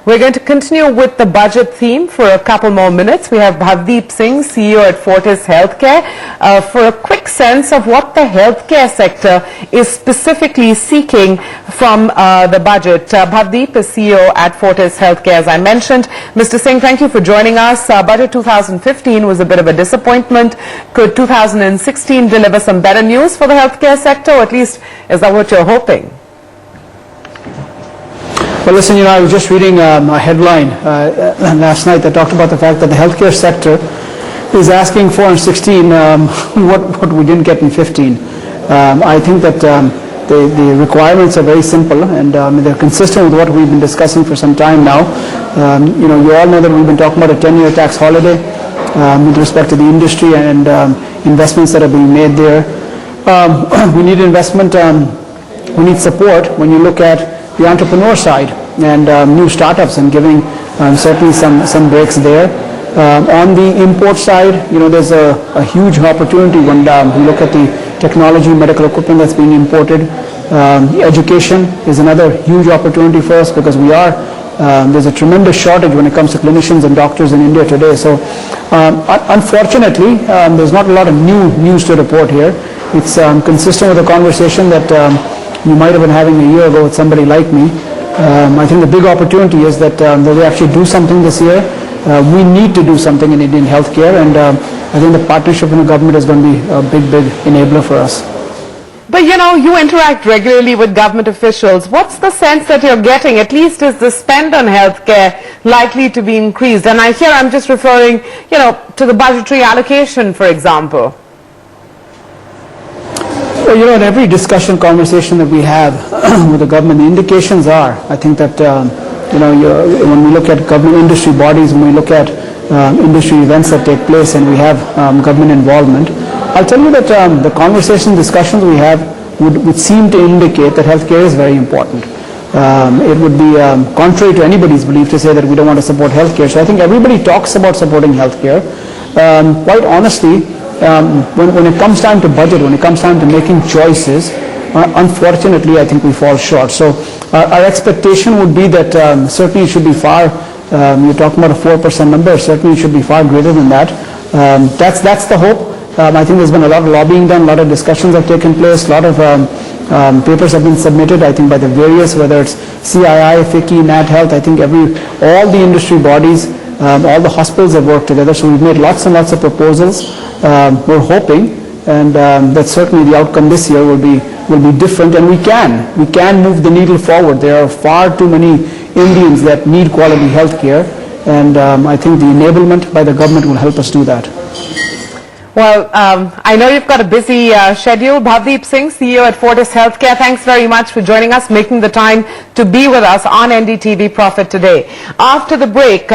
We're going to continue with the budget theme for a couple more minutes. We have BhavdeepSingh, CEO at Fortis Healthcare, for a quick sense of what the healthcare sector is specifically seeking from the budget. Bhavdeep is CEO at Fortis Healthcare, as I mentioned. Mr. Singh, thank you for joining us. Budget 2015 was a bit of a disappointment. Could 2016 deliver some better news for the healthcare sector, or at least is that what you're hoping? Well, listen, I was just reading a headline last night that talked about the fact that the healthcare sector is asking for in 16 what we didn't get in 15. I think that the requirements are very simple, and they're consistent with what we've been discussing for some time now. You all know that we've been talking about a 10-year tax holiday with respect to the industry and investments that are being made there. We need investment, we need support when you look at the entrepreneur side and new startups, and giving certainly some breaks there. On the import side, there's a huge opportunity when we look at the technology, medical equipment that's being imported. Education is another huge opportunity for us, because there's a tremendous shortage when it comes to clinicians and doctors in India today. So unfortunately, there's not a lot of new news to report here. It's consistent with a conversation that you might have been having a year ago with somebody like me. I think the big opportunity is that we actually do something this year. We need to do something in Indian healthcare, and I think the partnership in the government is going to be a big enabler for us. But you interact regularly with government officials. What's the sense that you're getting? At least is the spend on healthcare likely to be increased? And I'm just referring, to the budgetary allocation, for example. Well, in every discussion, conversation that we have with the government, the indications are, I think that, when we look at government industry bodies, when we look at industry events that take place, and we have government involvement, I'll tell you that the conversation, discussions we have would seem to indicate that healthcare is very important. It would be contrary to anybody's belief to say that we don't want to support healthcare. So I think everybody talks about supporting healthcare. Quite honestly, when it comes time to budget, when it comes time to making choices, unfortunately, I think we fall short. So our expectation would be that certainly it should be far, you're talking about a 4% number, certainly it should be far greater than that. That's the hope. I think there's been a lot of lobbying done, a lot of discussions have taken place, a lot of papers have been submitted, I think, by the various, whether it's CII, FICCI, Nat Health. I think all the industry bodies, all the hospitals have worked together, so we've made lots and lots of proposals. We're hoping, and that certainly the outcome this year will be different, and we can move the needle forward. There are far too many Indians that need quality health care, and I think the enablement by the government will help us do that. Well, I know you've got a busy schedule. BhavdeepSingh, CEO at Fortis Healthcare, thanks very much for joining us, making the time to be with us on NDTV Profit today. After the break,